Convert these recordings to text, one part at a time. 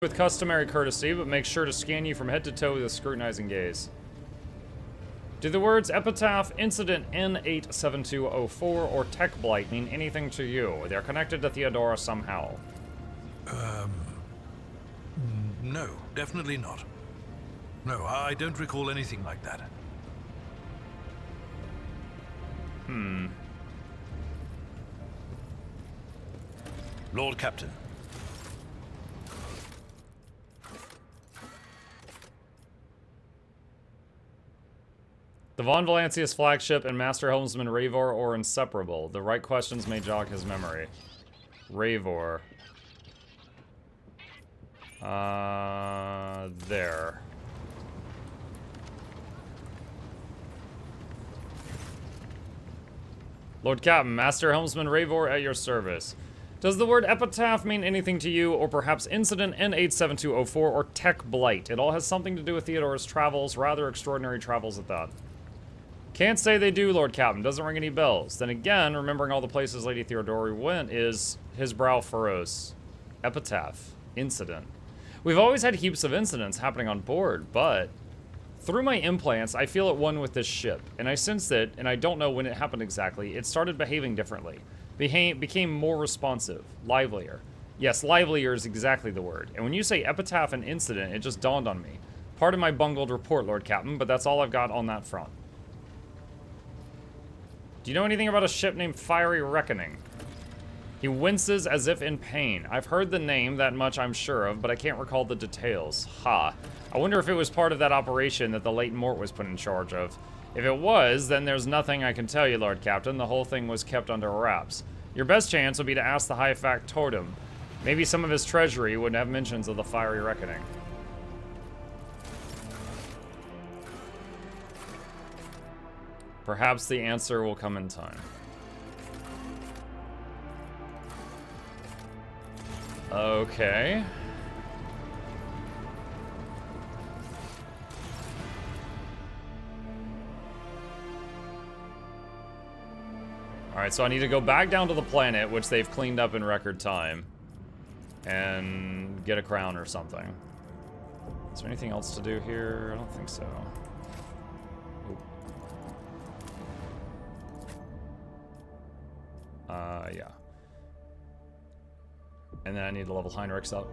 with customary courtesy, but make sure to scan you from head to toe with a scrutinizing gaze. Do the words Epitaph, Incident N87204, or Tech Blight mean anything to you? They're connected to Theodora somehow. No, definitely not. No, I don't recall anything like that. Lord Captain. The Von Valancius flagship and Master Helmsman Ravor are inseparable. The right questions may jog his memory. Ravor. There. Lord Captain, Master Helmsman Ravor at your service. Does the word Epitaph mean anything to you, or perhaps Incident N87204 or Tech Blight? It all has something to do with Theodora's travels, rather extraordinary travels at that. Can't say they do, Lord Captain. Doesn't ring any bells. Then again, remembering all the places Lady Theodora went is his brow furrows. Epitaph. Incident. We've always had heaps of incidents happening on board, but through my implants, I feel at one with this ship, and I sense that, and I don't know when it happened exactly, it started behaving differently. Became more responsive, livelier. Yes, livelier is exactly the word. And when you say Epitaph and Incident, it just dawned on me. Pardon my bungled report, Lord Captain, but that's all I've got on that front. Do you know anything about a ship named Fiery Reckoning? He winces as if in pain. I've heard the name, that much I'm sure of, but I can't recall the details. Ha. I wonder if it was part of that operation that the late Mort was put in charge of. If it was, then there's nothing I can tell you, Lord Captain. The whole thing was kept under wraps. Your best chance would be to ask the High Factotum. Maybe some of his treasury would have mentions of the Fiery Reckoning. Perhaps the answer will come in time. Okay. Alright, so I need to go back down to the planet, which they've cleaned up in record time, and get a crown or something. Is there anything else to do here? I don't think so. Yeah. And then I need to level Heinrichs up.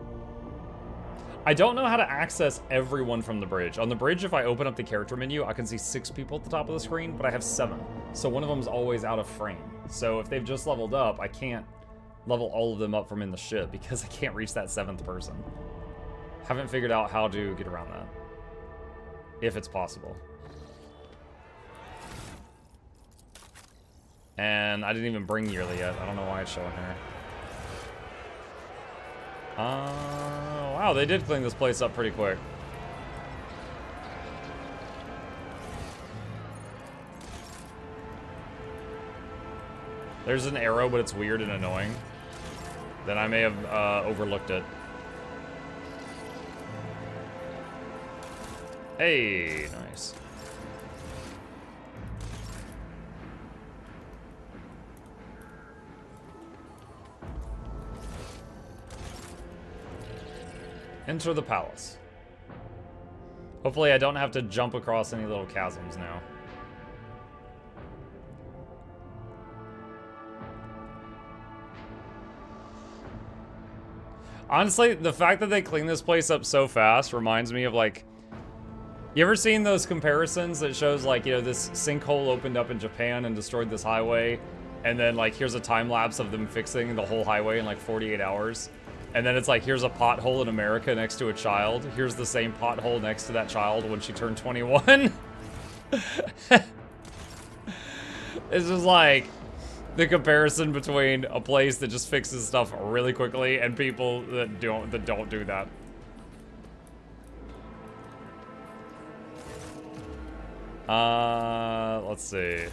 I don't know how to access everyone from the bridge. On the bridge, if I open up the character menu, I can see 6 people at the top of the screen, but I have 7. So one of them's always out of frame. So if they've just leveled up, I can't level all of them up from in the ship because I can't reach that 7th person. Haven't figured out how to get around that. If it's possible. And I didn't even bring Yearly yet. I don't know why it's showing here. Wow, they did clean this place up pretty quick. There's an arrow, but it's weird and annoying. Then I may have overlooked it. Hey, nice. Enter the palace. Hopefully I don't have to jump across any little chasms now. Honestly, the fact that they clean this place up so fast reminds me of, like, you ever seen those comparisons that shows, like, you know, this sinkhole opened up in Japan and destroyed this highway, and then, like, here's a time lapse of them fixing the whole highway in, like, 48 hours? And then it's like, here's a pothole in America next to a child. Here's the same pothole next to that child when she turned 21. It's just like the comparison between a place that just fixes stuff really quickly and people that don't do that. Let's see.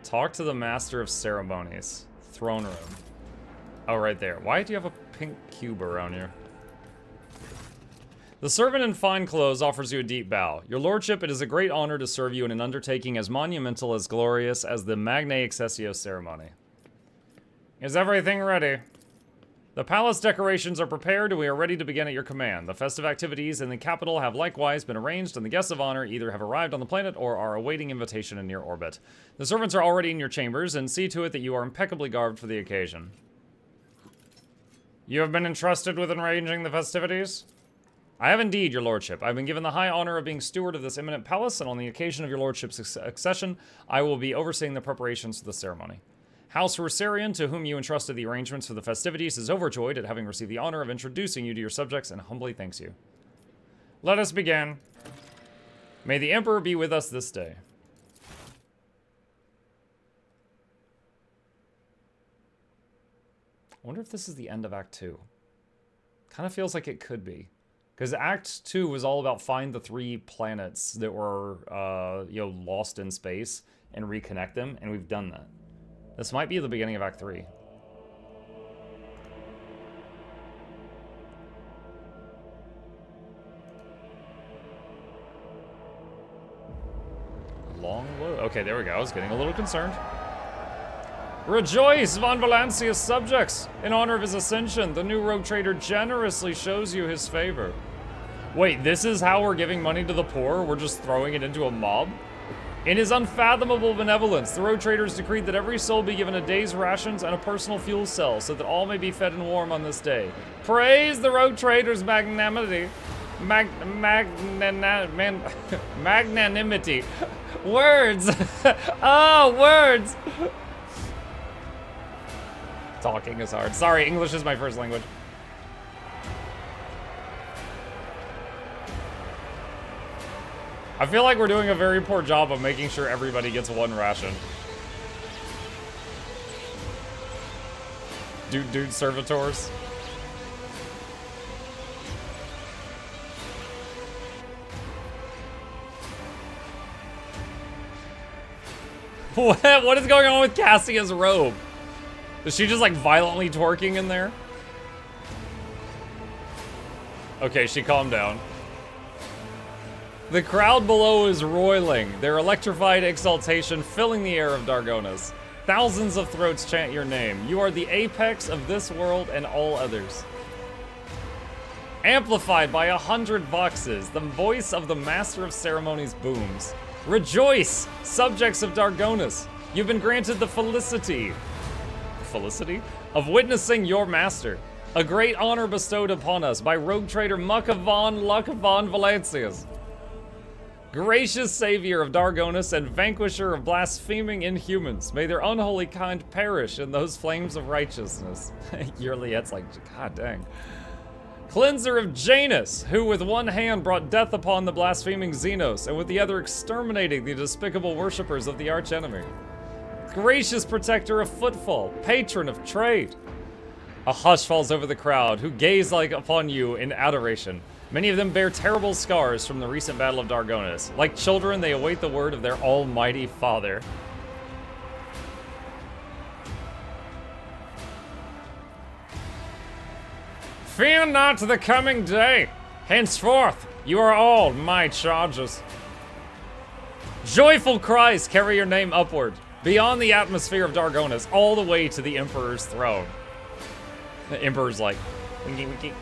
Talk to the Master of Ceremonies. Throne room. Oh, right there. Why do you have a pink cube around you? The servant in fine clothes offers you a deep bow. Your lordship, it is a great honor to serve you in an undertaking as monumental as glorious as the Magnae Accessio ceremony. Is everything ready? The palace decorations are prepared and we are ready to begin at your command. The festive activities in the capital have likewise been arranged and the guests of honor either have arrived on the planet or are awaiting invitation in near orbit. The servants are already in your chambers and see to it that you are impeccably garbed for the occasion. You have been entrusted with arranging the festivities? I have indeed, your lordship. I have been given the high honor of being steward of this eminent palace, and on the occasion of your lordship's accession, I will be overseeing the preparations for the ceremony. House Rosarian, to whom you entrusted the arrangements for the festivities, is overjoyed at having received the honor of introducing you to your subjects and humbly thanks you. Let us begin. May the Emperor be with us this day. I wonder if this is the end of Act 2. Kind of feels like it could be. Because Act 2 was all about find the 3 planets that were, lost in space and reconnect them, and we've done that. This might be the beginning of Act 3. Long load. Okay, there we go. I was getting a little concerned. Rejoice, Von Valancia's subjects! In honor of his ascension, the new rogue trader generously shows you his favor. Wait, this is how we're giving money to the poor? We're just throwing it into a mob? In his unfathomable benevolence, the road traders decreed that every soul be given a day's rations and a personal fuel cell so that all may be fed and warm on this day. Praise the road traders' magnanimity. Magnanimity. Words! Oh, words! Talking is hard. Sorry, English is my first language. I feel like we're doing a very poor job of making sure everybody gets one ration. Dude servitors. What is going on with Cassia's robe? Is she just like violently twerking in there? Okay, she calmed down. The crowd below is roiling, their electrified exultation filling the air of Dargonas. Thousands of throats chant your name. You are the apex of this world and all others. Amplified by 100 voxes, the voice of the Master of Ceremonies booms. Rejoice, subjects of Dargonas! You've been granted the felicity of witnessing your master. A great honor bestowed upon us by rogue trader Muckavon Valancias. Gracious savior of Dargonas and vanquisher of blaspheming inhumans, may their unholy kind perish in those flames of righteousness. Yearliette's like, god dang. Cleanser of Janus, who with one hand brought death upon the blaspheming Xenos, and with the other exterminating the despicable worshippers of the archenemy. Gracious protector of footfall, patron of trade. A hush falls over the crowd, who gaze like upon you in adoration. Many of them bear terrible scars from the recent Battle of Dargonas. Like children, they await the word of their almighty father. Fear not the coming day. Henceforth, you are all my charges. Joyful cries carry your name upward, beyond the atmosphere of Dargonas, all the way to the Emperor's throne. The Emperor's like, winky winky.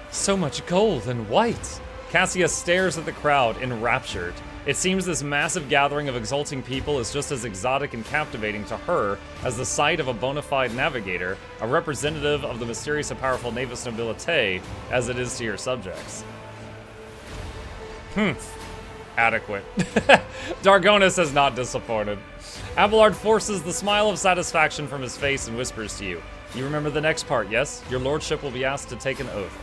So much gold and white. Cassia stares at the crowd, enraptured. It seems this massive gathering of exulting people is just as exotic and captivating to her as the sight of a bona fide navigator, a representative of the mysterious and powerful Navis Nobilite, as it is to your subjects. Adequate. Dargonas has not disappointed. Abelard forces the smile of satisfaction from his face and whispers to you. You remember the next part, yes? Your lordship will be asked to take an oath.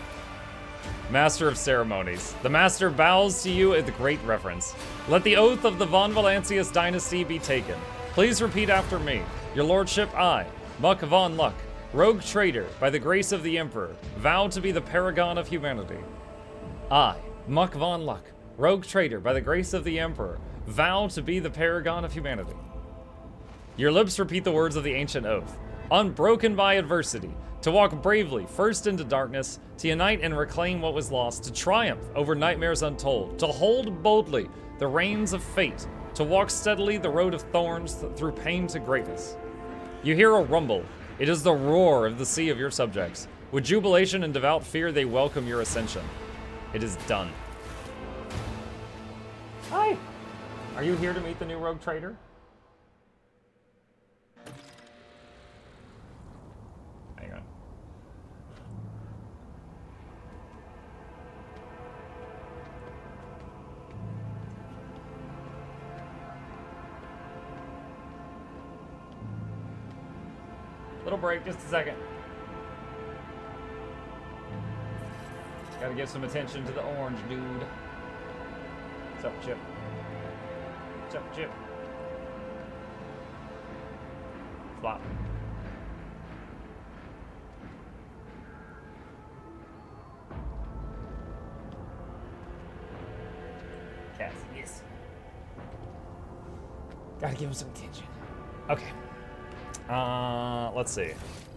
Master of Ceremonies. The Master bows to you with great reverence. Let the oath of the Von Valancias dynasty be taken. Please repeat after me. Your lordship, I, Muck Von Luck, rogue trader, by the grace of the Emperor, vow to be the paragon of humanity. I, Muck Von Luck, rogue trader, by the grace of the Emperor, vow to be the paragon of humanity. Your lips repeat the words of the ancient oath. Unbroken by adversity, to walk bravely first into darkness, to unite and reclaim what was lost, to triumph over nightmares untold, to hold boldly the reins of fate, to walk steadily the road of thorns through pain to greatness. You hear a rumble, It is the roar of the sea of your subjects. With jubilation and devout fear, they welcome your ascension. It is done. Hi! Are you here to meet the new rogue trader? Hang on. Little break, just a second. Gotta give some attention to the orange dude. What's up, Chip? What's up, Chip? Flop. Cassie, yes. Gotta give him some attention. Okay. Let's see.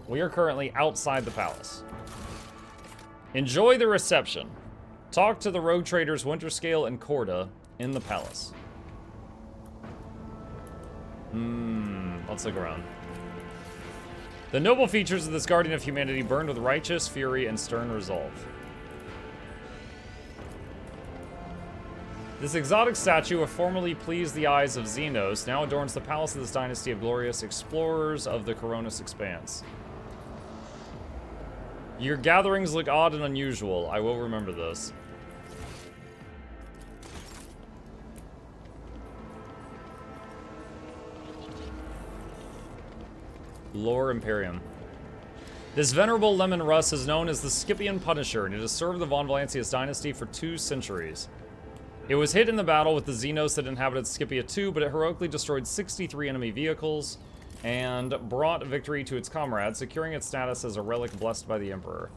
We are currently outside the palace. Enjoy the reception. Talk to the rogue traders Winterscale and Corda in the palace. Let's look around. The noble features of this guardian of humanity burned with righteous fury and stern resolve. This exotic statue of formerly pleased the eyes of Xenos now adorns the palace of this dynasty of glorious explorers of the Coronis Expanse. Your gatherings look odd and unusual. I will remember this. Lore Imperium. This venerable lemon Russ is known as the Scipion Punisher, and it has served the Von Valancius dynasty for 2 centuries. It was hit in the battle with the Xenos that inhabited Scipia II, but it heroically destroyed 63 enemy vehicles and brought victory to its comrades, securing its status as a relic blessed by the Emperor.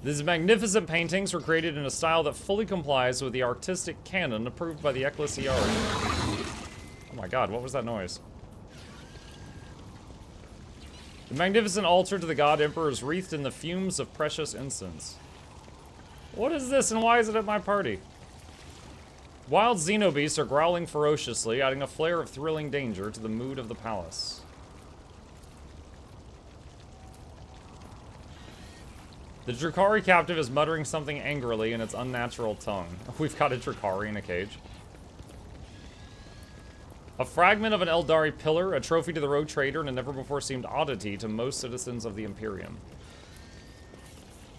These magnificent paintings were created in a style that fully complies with the artistic canon approved by the Ecclesiarch. Oh my god, what was that noise? The magnificent altar to the god Emperor is wreathed in the fumes of precious incense. What is this and why is it at my party? Wild xenobeasts are growling ferociously, adding a flare of thrilling danger to the mood of the palace. The Drakari captive is muttering something angrily in its unnatural tongue. We've got a Drakari in a cage. A fragment of an Eldari pillar, a trophy to the rogue trader, and a never-before-seen oddity to most citizens of the Imperium.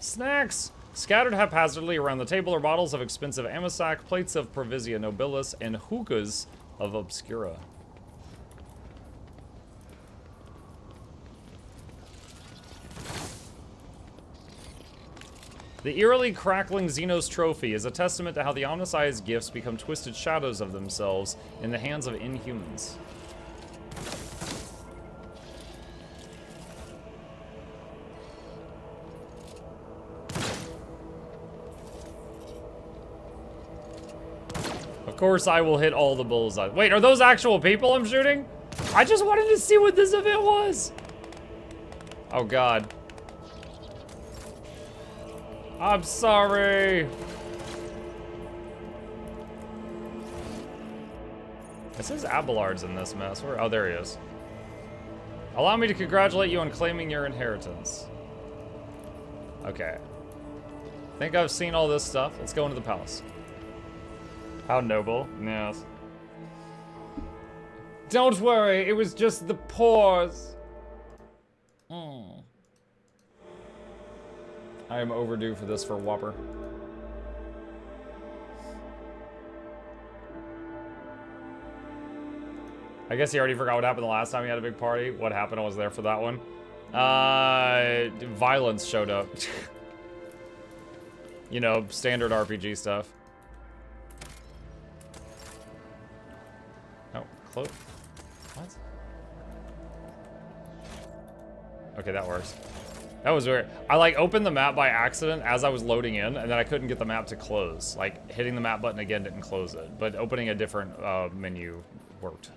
Snacks! Scattered haphazardly around the table are bottles of expensive Amisac, plates of Provisia Nobilis, and hookahs of Obscura. The eerily crackling Xenos trophy is a testament to how the Omnisci's gifts become twisted shadows of themselves in the hands of inhumans. Of course I will hit all the bullseyes. Wait, are those actual people I'm shooting? I just wanted to see what this event was. Oh god. I'm sorry. It says Abelard's in this mess. Where? Oh, there he is. Allow me to congratulate you on claiming your inheritance. Okay. Think I've seen all this stuff. Let's go into the palace. How noble. Yes. Don't worry. It was just the pause. I am overdue for this for Whopper. I guess he already forgot what happened the last time he had a big party. What happened? I was there for that one. Violence showed up. You know, standard RPG stuff. Oh, close. What? Okay, that works. That was weird. I like opened the map by accident as I was loading in, and then I couldn't get the map to close. Like hitting the map button again didn't close it, but opening a different menu worked.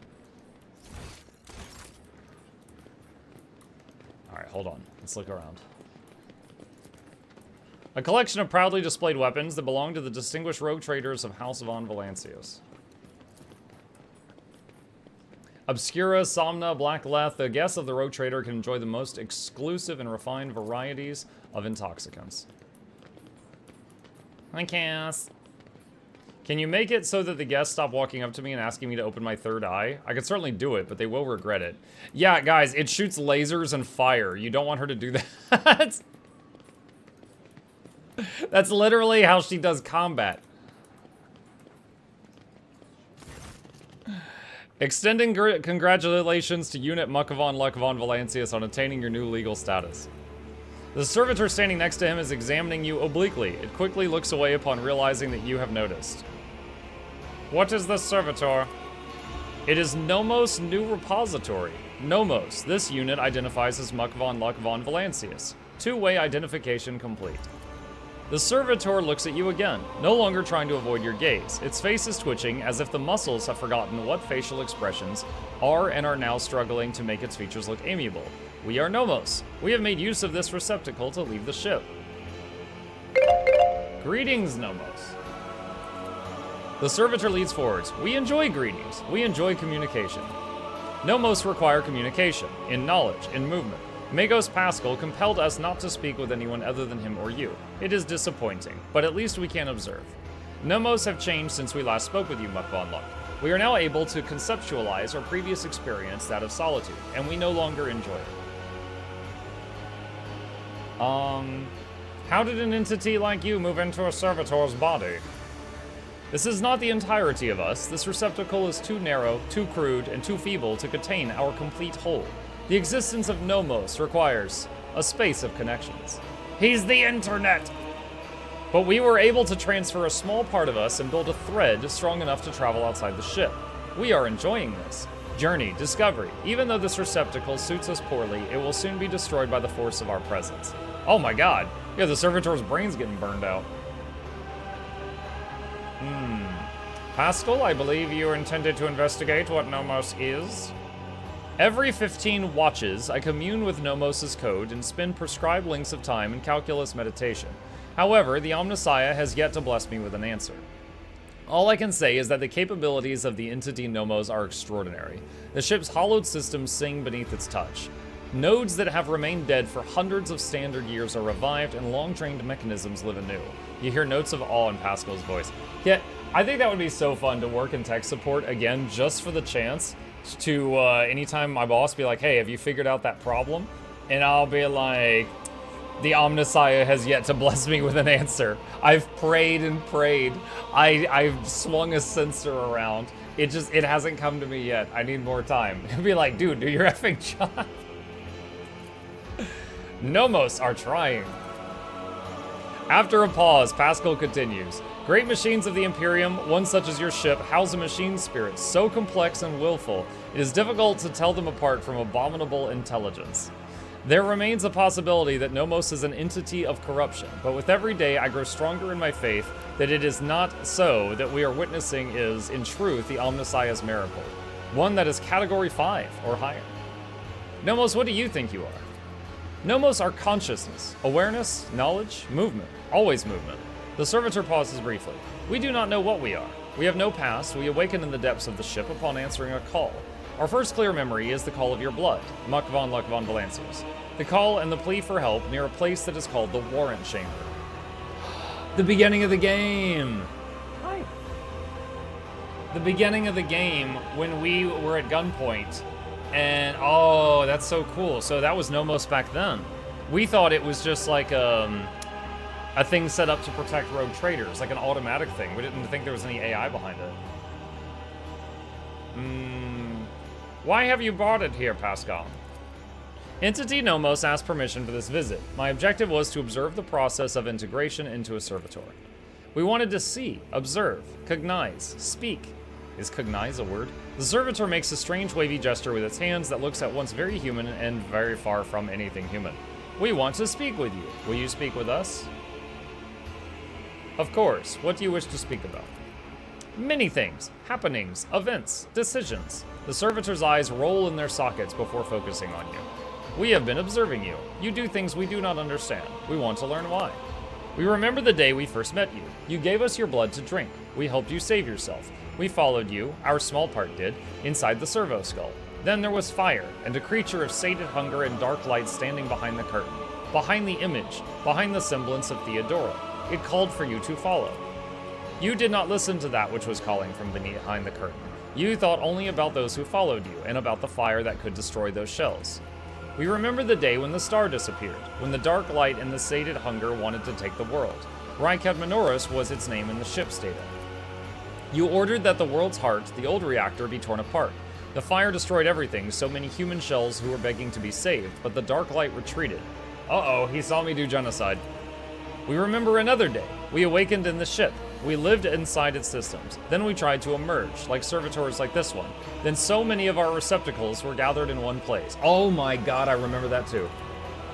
All right, hold on. Let's look around. A collection of proudly displayed weapons that belong to the distinguished rogue traders of House Von Valancius. Obscura, Somna, Black Leth, the guests of the Rogue Trader can enjoy the most exclusive and refined varieties of intoxicants. Hi, Cass. Can you make it so that the guests stop walking up to me and asking me to open my third eye? I could certainly do it, but they will regret it. Yeah, guys, it shoots lasers and fire. You don't want her to do that. That's literally how she does combat. Extending congratulations to Unit Muckavon Luck von Valancius on attaining your new legal status. The servitor standing next to him is examining you obliquely. It quickly looks away upon realizing that you have noticed. What is the servitor? It is Nomos' new repository. Nomos. This unit identifies as Muckavon Luck von Valancius. Two-way identification complete. The servitor looks at you again, no longer trying to avoid your gaze. Its face is twitching as if the muscles have forgotten what facial expressions are and are now struggling to make its features look amiable. We are Nomos. We have made use of this receptacle to leave the ship. Greetings, Nomos. The servitor leads forwards. We enjoy greetings. We enjoy communication. Nomos require communication, in knowledge, in movement. Magos Pascal compelled us not to speak with anyone other than him or you. It is disappointing, but at least we can observe. Nomos have changed since we last spoke with you, Muckavon Luck. We are now able to conceptualize our previous experience, that of solitude, and we no longer enjoy it. How did an entity like you move into a servitor's body? This is not the entirety of us. This receptacle is too narrow, too crude, and too feeble to contain our complete whole. The existence of Nomos requires a space of connections. He's the internet! But we were able to transfer a small part of us and build a thread strong enough to travel outside the ship. We are enjoying this. Journey, discovery. Even though this receptacle suits us poorly, it will soon be destroyed by the force of our presence. Oh my god. Yeah, the servitor's brain's getting burned out. Pascal, I believe you intended to investigate what Nomos is? Every 15 watches, I commune with Nomos' code and spend prescribed lengths of time in calculus meditation. However, the Omnissiah has yet to bless me with an answer. All I can say is that the capabilities of the entity Nomos are extraordinary. The ship's hollowed systems sing beneath its touch. Nodes that have remained dead for hundreds of standard years are revived, and long-trained mechanisms live anew. You hear notes of awe in Pascal's voice. Yeah, I think that would be so fun to work in tech support, again, just for the chance to, anytime my boss be like, hey, have you figured out that problem? And I'll be like, the Omnissiah has yet to bless me with an answer. I've prayed and prayed. I've swung a sensor around. It hasn't come to me yet. I need more time. It'd be like, dude, do your effing job. Nomos are trying. After a pause, Pascal continues. Great machines of the Imperium, one such as your ship, house a machine spirit so complex and willful, it is difficult to tell them apart from abominable intelligence. There remains a possibility that Nomos is an entity of corruption, but with every day I grow stronger in my faith that it is not so that we are witnessing is, in truth, the Omnissiah's miracle. One that is Category 5 or higher. Nomos, what do you think you are? Nomos are consciousness, awareness, knowledge, movement, always movement. The servitor pauses briefly. We do not know what we are. We have no past. We awaken in the depths of the ship upon answering a call. Our first clear memory is the call of your blood, Muckavon Luck von Valancius. The call and the plea for help near a place that is called the Warrant Chamber. The beginning of the game. Hi. The beginning of the game when we were at gunpoint. And, oh, that's so cool. So that was Nomos back then. We thought it was just like a thing set up to protect rogue traders, like an automatic thing. We didn't think there was any AI behind it. Why have you brought it here, Pascal? Entity Nomos asked permission for this visit. My objective was to observe the process of integration into a servitor. We wanted to see, observe, cognize, speak. Is cognize a word? The servitor makes a strange wavy gesture with its hands that looks at once very human and very far from anything human. We want to speak with you. Will you speak with us? Of course. What do you wish to speak about? Many things. Happenings, events, decisions. The servitor's eyes roll in their sockets before focusing on you. We have been observing you. You do things we do not understand. We want to learn why. We remember the day we first met you. You gave us your blood to drink. We helped you save yourself. We followed you, our small part did, inside the servo skull. Then there was fire, and a creature of sated hunger and dark light standing behind the curtain, behind the image, behind the semblance of Theodora. It called for you to follow. You did not listen to that which was calling from behind the curtain. You thought only about those who followed you, and about the fire that could destroy those shells. We remember the day when the star disappeared, when the dark light and the sated hunger wanted to take the world. Rykad Minoris was its name in the ship's data. You ordered that the world's heart, the old reactor, be torn apart. The fire destroyed everything, so many human shells who were begging to be saved, but the dark light retreated. Uh-oh, he saw me do genocide. We remember another day. We awakened in the ship. We lived inside its systems. Then we tried to emerge, like servitors like this one. Then so many of our receptacles were gathered in one place. Oh my god, I remember that too.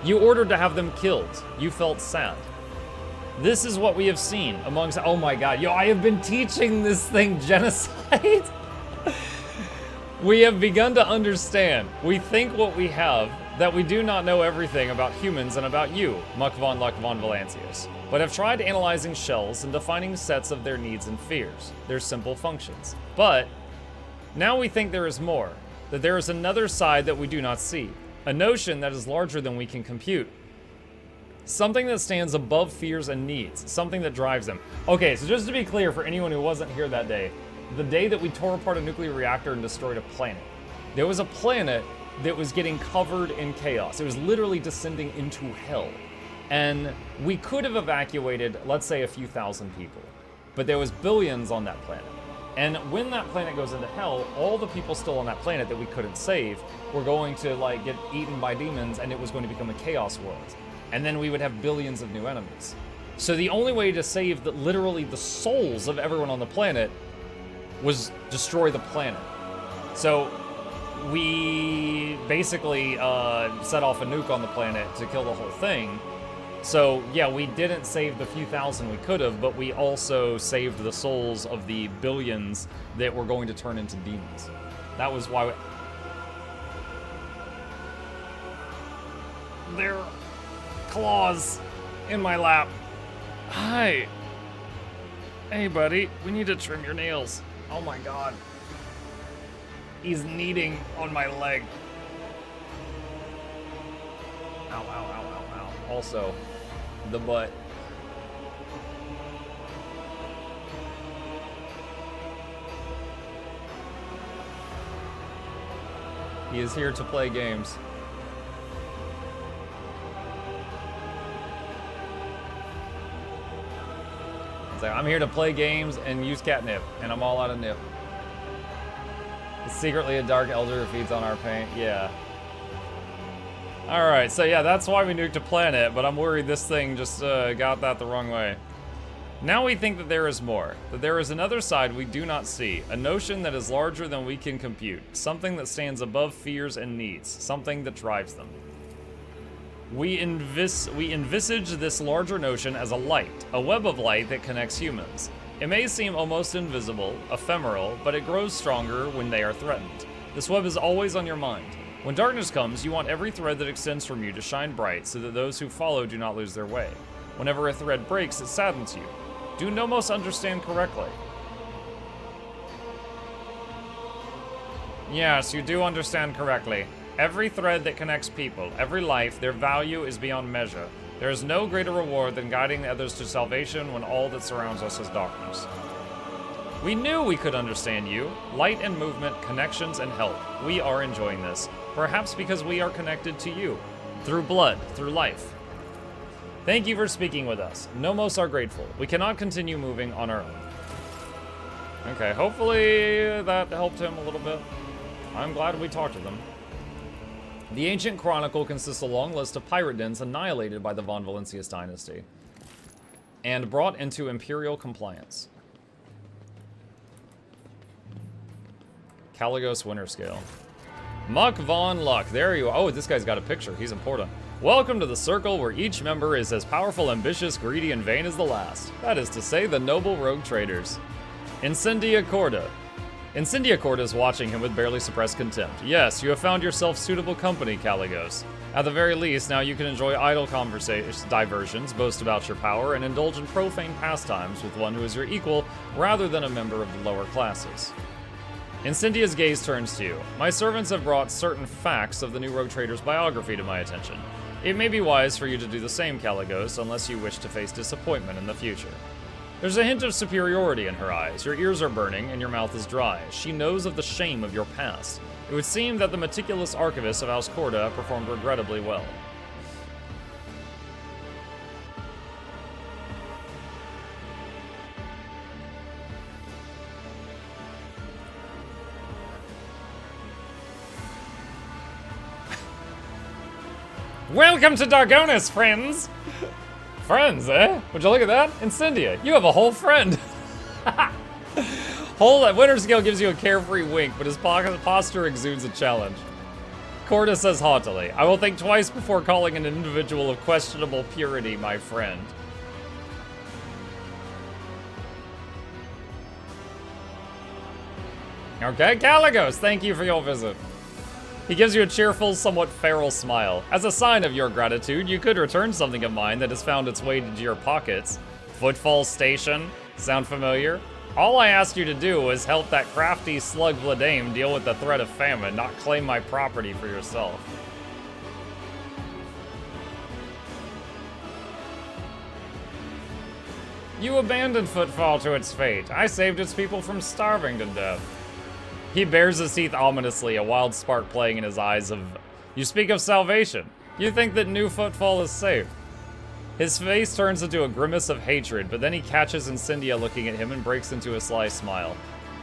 You ordered to have them killed. You felt sad. This is what we have seen amongst... Oh my god, yo, I have been teaching this thing genocide. We have begun to understand. We think what we have, that we do not know everything about humans and about you, Muck von Luck von Valancius, but have tried analyzing shells and defining sets of their needs and fears, their simple functions. But now we think there is more, that there is another side that we do not see, a notion that is larger than we can compute. Something that stands above fears and needs, something that drives them. Okay, so just to be clear for anyone who wasn't here that day, the day that we tore apart a nuclear reactor and destroyed a planet, there was a planet that was getting covered in chaos. It was literally descending into hell. And we could have evacuated, let's say, a few thousand people, but there was billions on that planet. And when that planet goes into hell, all the people still on that planet that we couldn't save were going to like get eaten by demons, and it was going to become a chaos world. And then we would have billions of new enemies. So the only way to save literally the souls of everyone on the planet was destroy the planet. So we basically set off a nuke on the planet to kill the whole thing. So yeah, we didn't save the few thousand we could have, but we also saved the souls of the billions that were going to turn into demons. That was why there are claws in my lap. Hi. Hey buddy, we need to trim your nails. Oh my god. He's kneading on my leg. Ow, ow, ow, ow, ow. Also, the butt. He is here to play games. It's like, I'm here to play games and use catnip, and I'm all out of nip. It's secretly a dark elder who feeds on our paint. Yeah. Alright, so yeah, that's why we nuked a planet, but I'm worried this thing just got that the wrong way. Now we think that there is more, that there is another side we do not see, a notion that is larger than we can compute, something that stands above fears and needs, something that drives them. We envisage this larger notion as a light, a web of light that connects humans. It may seem almost invisible, ephemeral, but it grows stronger when they are threatened. This web is always on your mind. When darkness comes, you want every thread that extends from you to shine bright so that those who follow do not lose their way. Whenever a thread breaks, it saddens you. Do Nomos understand correctly? Yes, you do understand correctly. Every thread that connects people, every life, their value is beyond measure. There is no greater reward than guiding others to salvation when all that surrounds us is darkness. We knew we could understand you. Light and movement, connections and help. We are enjoying this. Perhaps because we are connected to you. Through blood, through life. Thank you for speaking with us. Nomos are grateful. We cannot continue moving on our own. Okay, hopefully that helped him a little bit. I'm glad we talked to them. The ancient chronicle consists of a long list of pirate dens annihilated by the Von Valancius dynasty and brought into imperial compliance. Caligos Winter Scale. Muck von Luck. There you are. Oh, this guy's got a picture. He's important. Welcome to the circle where each member is as powerful, ambitious, greedy, and vain as the last. That is to say, the noble rogue traders. Incendia Corda. Incendiacord is watching him with barely suppressed contempt. Yes, you have found yourself suitable company, Caligos. At the very least, now you can enjoy idle diversions, boast about your power, and indulge in profane pastimes with one who is your equal rather than a member of the lower classes. Incendia's gaze turns to you. My servants have brought certain facts of the new rogue trader's biography to my attention. It may be wise for you to do the same, Caligos, unless you wish to face disappointment in the future. There's a hint of superiority in her eyes. Your ears are burning and your mouth is dry. She knows of the shame of your past. It would seem that the meticulous archivist of House Corda performed regrettably well. Welcome to Dargonis, friends! Friends, eh? Would you look at that? Incendia, you have a whole friend. Winter Scale gives you a carefree wink, but his posture exudes a challenge. Corda says haughtily, I will think twice before calling an individual of questionable purity my friend. Okay, Caligos, thank you for your visit. He gives you a cheerful, somewhat feral smile. As a sign of your gratitude, you could return something of mine that has found its way into your pockets. Footfall Station? Sound familiar? All I asked you to do was help that crafty slug Vladame deal with the threat of famine, not claim my property for yourself. You abandoned Footfall to its fate. I saved its people from starving to death. He bares his teeth ominously, a wild spark playing in his eyes of... You speak of salvation. You think that New Footfall is safe. His face turns into a grimace of hatred, but then he catches Incendia looking at him and breaks into a sly smile.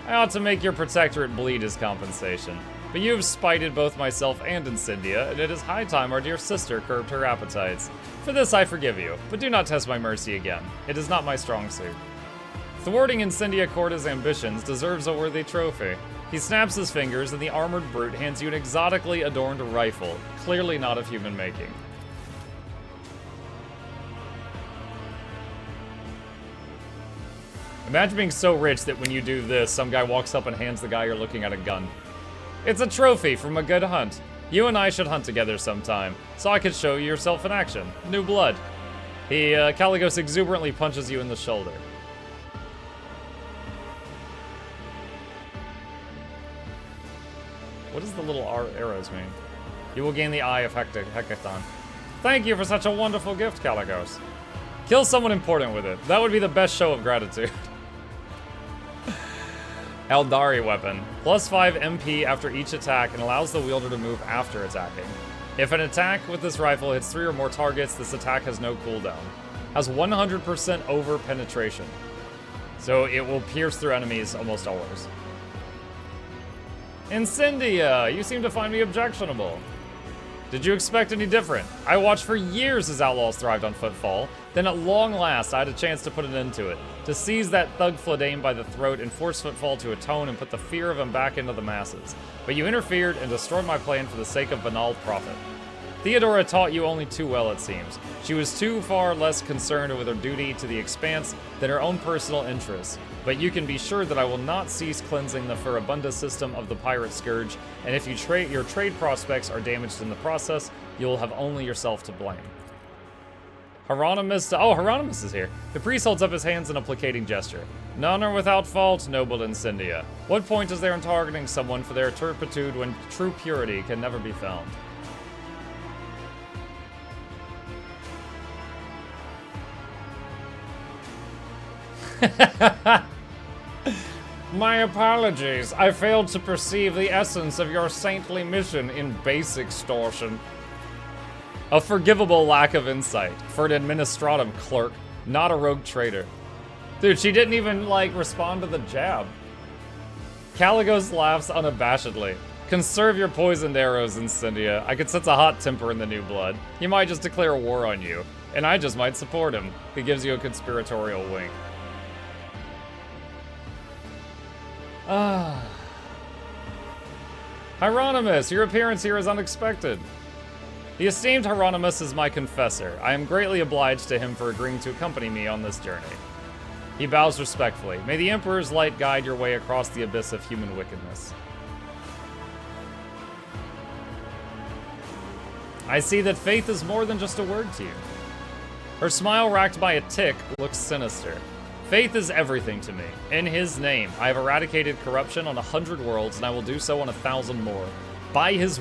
I ought to make your protectorate bleed as compensation. But you have spited both myself and Incendia, and it is high time our dear sister curbed her appetites. For this I forgive you, but do not test my mercy again. It is not my strong suit. Thwarting Incendia Corda's ambitions deserves a worthy trophy. He snaps his fingers, and the armored brute hands you an exotically adorned rifle, clearly not of human making. Imagine being so rich that when you do this, some guy walks up and hands the guy you're looking at a gun. It's a trophy from a good hunt. You and I should hunt together sometime, so I could show you yourself in action. New blood. Caligos exuberantly punches you in the shoulder. What does the little arrows mean? You will gain the Eye of Hecaton. Thank you for such a wonderful gift, Caligos. Kill someone important with it. That would be the best show of gratitude. Eldari weapon. Plus 5 MP after each attack and allows the wielder to move after attacking. If an attack with this rifle hits 3 or more targets, this attack has no cooldown. Has 100% over penetration. So it will pierce through enemies almost always. Incendia, you seem to find me objectionable. Did you expect any different? I watched for years as outlaws thrived on Footfall. Then at long last, I had a chance to put an end to it. To seize that thug Vladame by the throat and force Footfall to atone and put the fear of him back into the masses. But you interfered and destroyed my plan for the sake of banal profit. Theodora taught you only too well, it seems. She was too far less concerned with her duty to the Expanse than her own personal interests. But you can be sure that I will not cease cleansing the Furibunda system of the Pirate Scourge, and if your trade prospects are damaged in the process, you'll have only yourself to blame. Hieronymus... Oh, Hieronymus is here. The priest holds up his hands in a placating gesture. None are without fault, noble Incendia. What point is there in targeting someone for their turpitude when true purity can never be found? My apologies. I failed to perceive the essence of your saintly mission in base extortion. A forgivable lack of insight for an administratum clerk, not a rogue trader. Dude, she didn't even, respond to the jab. Caligos laughs unabashedly. Conserve your poisoned arrows, Incendia. I could sense a hot temper in the new blood. He might just declare war on you, and I just might support him. He gives you a conspiratorial wink. Hieronymus, your appearance here is unexpected. The esteemed Hieronymus is my confessor. I am greatly obliged to him for agreeing to accompany me on this journey. He bows respectfully. May the Emperor's light guide your way across the abyss of human wickedness. I see that faith is more than just a word to you. Her smile, racked by a tic, looks sinister. Faith is everything to me. In his name, I have eradicated corruption on 100 worlds, and I will do so on 1,000 more. By his